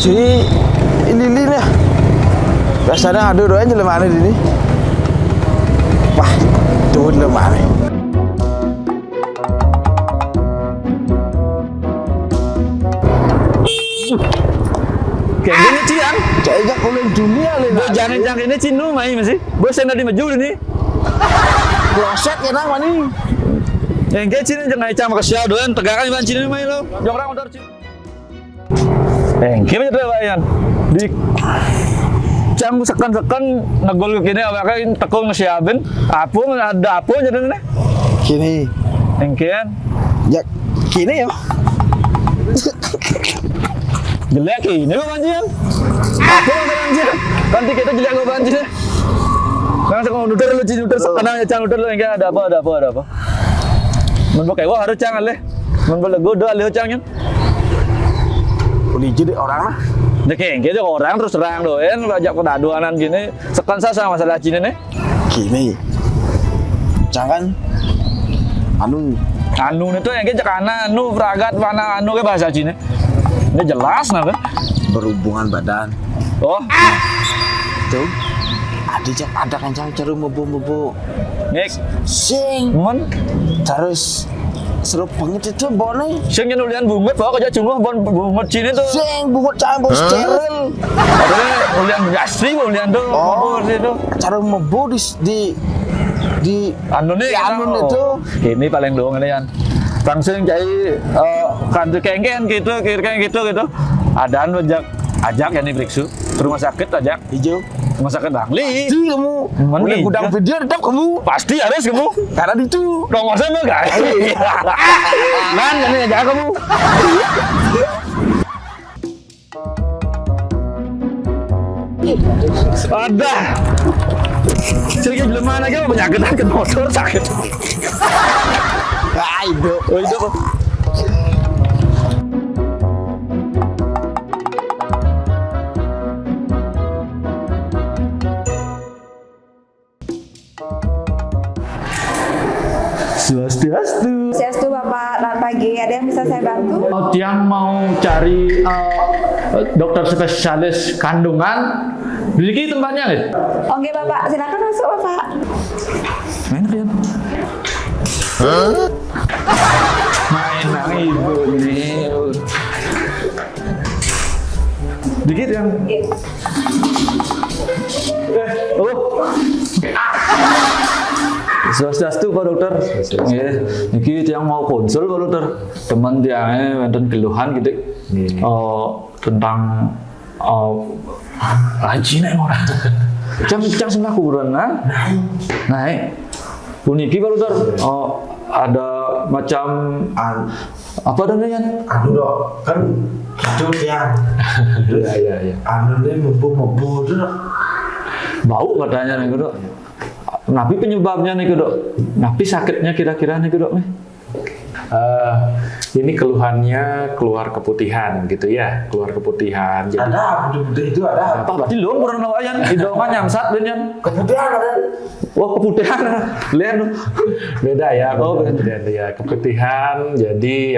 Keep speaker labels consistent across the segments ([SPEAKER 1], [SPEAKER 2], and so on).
[SPEAKER 1] Jadi ini lah. Biasanya ada doanya di mana ini? Wah, tuh di mana?
[SPEAKER 2] Kayak gini cian.
[SPEAKER 1] Kayaknya oleh dunia le.
[SPEAKER 2] Jangan ini cinu mai masih. Bos yang tadi maju ini.
[SPEAKER 1] Kloset ya nang mana?
[SPEAKER 2] Yang kayak cinu jangan cang makasih doan tegakan ban cinu mai lo. Jangan orang motor cinu. Kayak gitu bayan. Di cang sekan nagol ke kini awak tekong ngesiapin. Apa ada apa jadi nih?
[SPEAKER 1] Kini.
[SPEAKER 2] Engkian.
[SPEAKER 1] Ya kini ya.
[SPEAKER 2] Jelek ini lo banjiran. Apa lo banjir? Nanti kita jelek lo banjir. Jangan sekarang nuder lo cing nuder sekarang ya cang nuder lo enggak ada apa. Menurut kayak wah harus cang aleh. Menurut gue doa aleh cangnya.
[SPEAKER 1] Udah jadi orang lah.
[SPEAKER 2] Dia kayak gitu orang terus terang doen bajak kedaduanan gini. Sekan sama masalah Cina nih.
[SPEAKER 1] Kini. Jangan anu
[SPEAKER 2] Itu yang kayak cakana anu peragat mana anu ke bahasa Cina. Ini jelas nah kan?
[SPEAKER 1] berhubungan badan.
[SPEAKER 2] Oh.
[SPEAKER 1] Tuh. Ada kancang ceru mebu.
[SPEAKER 2] Nik.
[SPEAKER 1] Sing.
[SPEAKER 2] Mon.
[SPEAKER 1] Terus seru banget itu bonnya.
[SPEAKER 2] Sing yang nulian bungut bawa kerja cungguh bungut Cina tuh.
[SPEAKER 1] Sing bungut campur steril.
[SPEAKER 2] Ada nulian asli nulian tuh.
[SPEAKER 1] Oh.
[SPEAKER 2] Itu.
[SPEAKER 1] Cara mebu di
[SPEAKER 2] Anu nih.
[SPEAKER 1] anu itu.
[SPEAKER 2] Ini paling doang ini kan. Langsung jadi kantor kengken gitu, kira-kira gitu. Adaan ajak yang diperiksa ke rumah sakit ajak.
[SPEAKER 1] Hijau.
[SPEAKER 2] Rumah sakit Bangli.
[SPEAKER 1] Pasti kamu. Udah gudang video tetap kamu.
[SPEAKER 2] Pasti harus kamu.
[SPEAKER 1] Karena itu.
[SPEAKER 2] Dong masa mah guys.
[SPEAKER 1] Man, ini aja kamu.
[SPEAKER 2] Ada. Sedikit lemah lagi penyakit motor sakit.
[SPEAKER 1] Itu.
[SPEAKER 2] Oh itu apa?
[SPEAKER 3] Swastiastu Bapak, selamat pagi. Ada yang bisa saya bantu?
[SPEAKER 2] Oh, Tiang mau cari dokter spesialis kandungan. Di tempatnya nih?
[SPEAKER 3] Oke Bapak, silakan masuk Bapak.
[SPEAKER 2] Main Tiang. Main nang ibu ini. Dikit yang. Oh. Swastiastu Pak Dokter. Nggih, niki tiyang mau konsul Pak Dokter. Teman tiyang wonten keluhan gitu. Tentang haji nek ora. Cang sebelah kuburan naik. Puniki Pak Dokter. Ada macam apa namanya?
[SPEAKER 1] Anu dok, kan itu dia.
[SPEAKER 2] Iya.
[SPEAKER 1] Anu ini mebu dok.
[SPEAKER 2] Bau katanya nih dok. Napi penyebabnya nih dok. Napi sakitnya kira-kira nih dok nih.
[SPEAKER 4] Ini keluhannya keluar keputihan gitu ya, keluar keputihan. Jadi,
[SPEAKER 1] Ada putih itu ada.
[SPEAKER 2] Apa berarti lo kurang nawayan? Hidungan nyamsat dan
[SPEAKER 1] Keputihan ada.
[SPEAKER 2] wah keputihan. Lihat tuh.
[SPEAKER 4] beda ya,
[SPEAKER 2] Oh,
[SPEAKER 4] beda ya keputihan. Jadi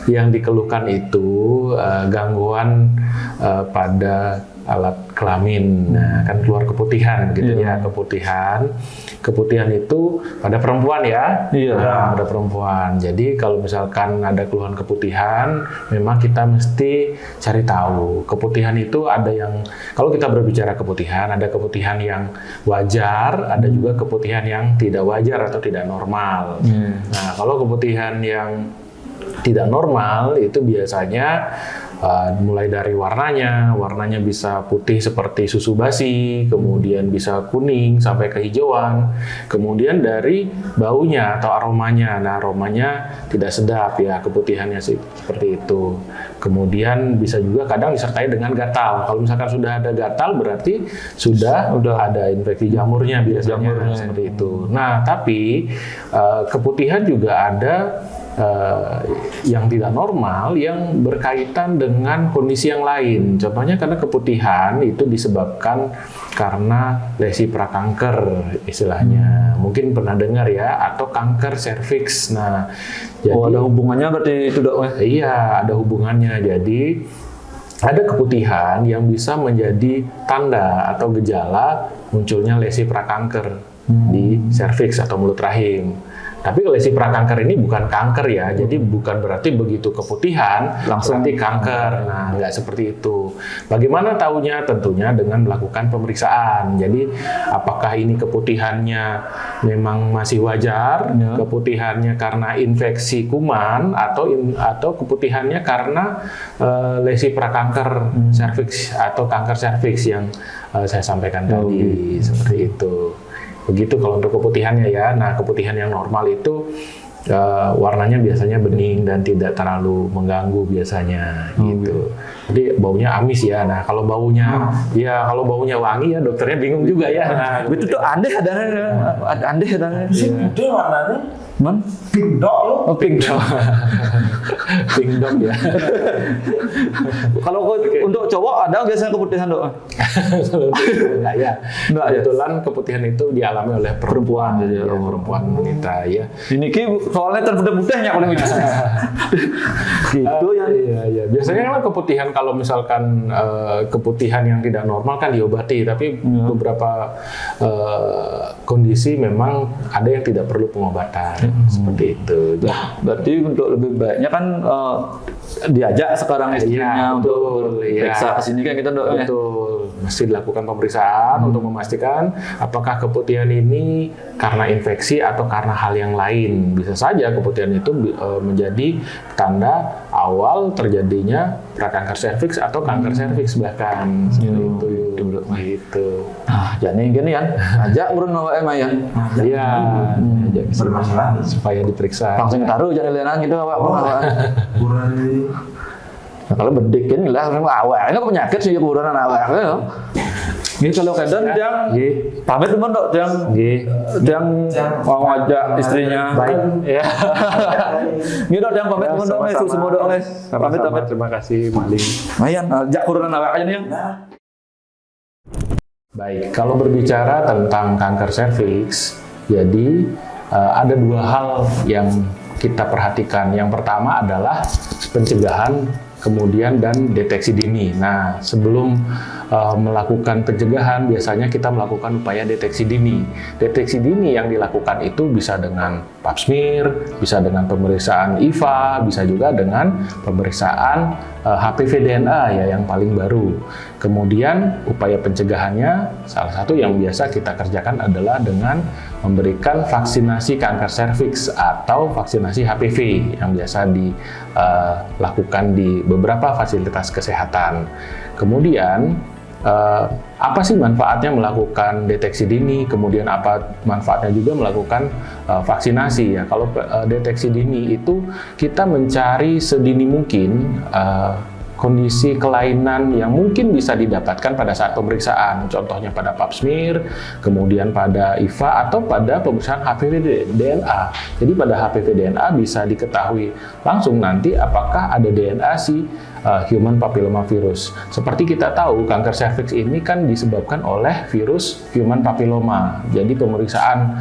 [SPEAKER 4] yang dikeluhkan itu gangguan pada alat kelamin. Nah, kan keluar keputihan gitu ya, keputihan. Keputihan itu pada perempuan ya.
[SPEAKER 2] Iya.
[SPEAKER 4] Nah, pada perempuan. Jadi kalau misalkan ada keluhan keputihan, memang kita mesti cari tahu. Keputihan itu ada yang, kalau kita berbicara keputihan, ada keputihan yang wajar, ada juga keputihan yang tidak wajar atau tidak normal. Nah, kalau keputihan yang tidak normal itu biasanya mulai dari warnanya bisa putih seperti susu basi, kemudian bisa kuning sampai kehijauan, kemudian dari baunya atau aromanya. Nah, aromanya tidak sedap ya, keputihannya seperti itu. Kemudian bisa juga kadang disertai dengan gatal. Kalau misalkan sudah ada gatal berarti sudah ada infeksi jamurnya biasanya seperti itu. Nah, tapi keputihan juga ada yang tidak normal yang berkaitan dengan kondisi yang lain. Contohnya karena keputihan itu disebabkan karena lesi prakanker istilahnya. Mungkin pernah dengar ya, atau kanker serviks. Nah, jadi
[SPEAKER 2] ada hubungannya berarti itu dok?
[SPEAKER 4] Iya, ada hubungannya. Jadi ada keputihan yang bisa menjadi tanda atau gejala munculnya lesi prakanker di serviks atau mulut rahim. Tapi lesi prakanker ini bukan kanker ya, jadi bukan berarti begitu keputihan langsung berarti kanker. Nah, nggak seperti itu. Bagaimana taunya? Tentunya dengan melakukan pemeriksaan. Jadi, apakah ini keputihannya memang masih wajar, keputihannya karena infeksi kuman, atau keputihannya karena lesi prakanker serviks atau kanker serviks yang saya sampaikan tadi, seperti itu. Begitu kalau untuk keputihannya ya. Nah, keputihan yang normal itu warnanya biasanya bening dan tidak terlalu mengganggu biasanya gitu. Jadi baunya amis ya. Nah, kalau baunya kalau baunya wangi ya dokternya bingung juga ya. Nah,
[SPEAKER 2] itu tuh aneh adanya.
[SPEAKER 1] Itu warnanya
[SPEAKER 2] Man?
[SPEAKER 1] pink dog loh.
[SPEAKER 2] Oh, pink dog.
[SPEAKER 4] pink dog ya.
[SPEAKER 2] Kalau untuk cowok ada biasanya keputihan dok?
[SPEAKER 4] Enggak ya. Kebetulan keputihan itu dialami oleh perempuan, jadi perempuan wanita ya.
[SPEAKER 2] Ini ki soalnya terputih-putihnya kalau gitu. Gitu ya.
[SPEAKER 4] Iya. Biasanya kan keputihan kalau misalkan keputihan yang tidak normal kan diobati, tapi beberapa kondisi memang ada yang tidak perlu pengobatan. Seperti itu.
[SPEAKER 2] Berarti untuk lebih baiknya kan diajak sekarang istrinya untuk periksa kesini kan kita dok.
[SPEAKER 4] Betul. Mesti dilakukan pemeriksaan untuk memastikan apakah keputihan ini karena infeksi atau karena hal yang lain. Bisa saja keputihan itu menjadi tanda awal terjadinya prakanker serviks atau kanker serviks bahkan seperti itu. Gitu.
[SPEAKER 2] Nah, jadi gini kan, ajak urun bawa emang ya.
[SPEAKER 4] Iya.
[SPEAKER 1] Bermasalah
[SPEAKER 4] Supaya diperiksa.
[SPEAKER 2] Langsung taruh jangan lianan gitu awak. Nah, kalau bedik kan lah awak ini penyakit sih kuburan awak ya. Ini kalau kadang yang pamit teman dok yang mau ngajak istrinya.
[SPEAKER 4] Baik ya.
[SPEAKER 2] Ini dok yang pamit teman dok semua dok pamit.
[SPEAKER 4] Terima kasih Maling.
[SPEAKER 2] Mayan ajak kuburan awak aja nih yang.
[SPEAKER 4] Baik, kalau berbicara tentang kanker serviks, jadi ada dua hal yang kita perhatikan. Yang pertama adalah pencegahan, kemudian dan deteksi dini. Nah, sebelum melakukan pencegahan, biasanya kita melakukan upaya deteksi dini. Deteksi dini yang dilakukan itu bisa dengan pap smear, bisa dengan pemeriksaan IVA, bisa juga dengan pemeriksaan HPV DNA ya yang paling baru. Kemudian upaya pencegahannya salah satu yang biasa kita kerjakan adalah dengan memberikan vaksinasi kanker serviks atau vaksinasi HPV yang biasa dilakukan di beberapa fasilitas kesehatan. Kemudian apa sih manfaatnya melakukan deteksi dini, kemudian apa manfaatnya juga melakukan vaksinasi ya. Kalau deteksi dini itu kita mencari sedini mungkin kondisi kelainan yang mungkin bisa didapatkan pada saat pemeriksaan, contohnya pada pap smear, kemudian pada IVA atau pada pemeriksaan HPV DNA. Jadi pada HPV DNA bisa diketahui langsung nanti apakah ada DNA si human papilloma virus. Seperti kita tahu, kanker serviks ini kan disebabkan oleh virus human papilloma. Jadi pemeriksaan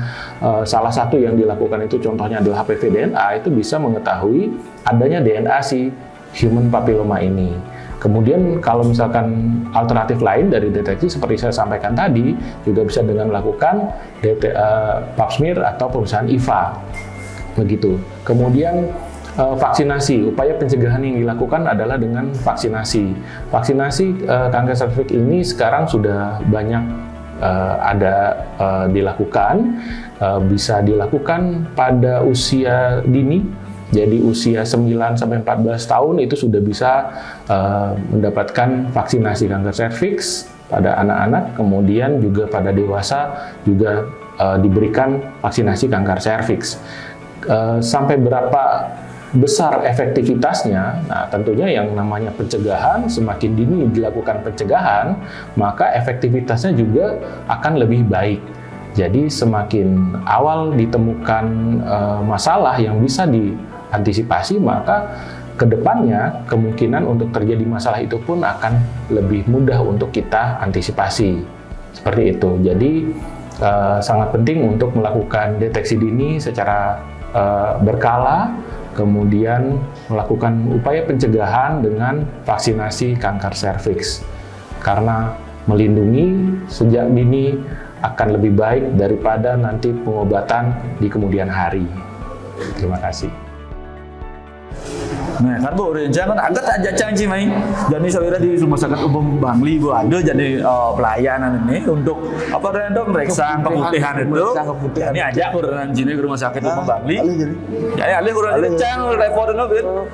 [SPEAKER 4] salah satu yang dilakukan itu contohnya adalah HPV DNA, itu bisa mengetahui adanya DNA si human papilloma ini. Kemudian kalau misalkan alternatif lain dari deteksi seperti saya sampaikan tadi, juga bisa dengan melakukan pap smear atau pemeriksaan IVA. Begitu. Kemudian vaksinasi, upaya pencegahan yang dilakukan adalah dengan vaksinasi. Vaksinasi kanker serviks ini sekarang sudah banyak dilakukan, bisa dilakukan pada usia dini. Jadi usia 9-14 tahun itu sudah bisa mendapatkan vaksinasi kanker serviks pada anak-anak, kemudian juga pada dewasa juga diberikan vaksinasi kanker serviks. Sampai berapa besar efektivitasnya? Nah, tentunya yang namanya pencegahan, semakin dini dilakukan pencegahan, maka efektivitasnya juga akan lebih baik. Jadi semakin awal ditemukan masalah yang bisa antisipasi, maka kedepannya kemungkinan untuk terjadi masalah itu pun akan lebih mudah untuk kita antisipasi. Seperti itu. Jadi sangat penting untuk melakukan deteksi dini secara berkala, kemudian melakukan upaya pencegahan dengan vaksinasi kanker serviks. Karena melindungi sejak dini akan lebih baik daripada nanti pengobatan di kemudian hari. Terima kasih.
[SPEAKER 2] Nah, kan Bu, jangan agak aja cangci main. Jadi saudara di Rumah Sakit Umum Bangli Bu ada jadi pelayanan ini untuk apa dok meriksa keputihan itu. Ini ajak kurang sini ke Rumah Sakit Umum Bangli. Jadi alih kurang cang repot dulu.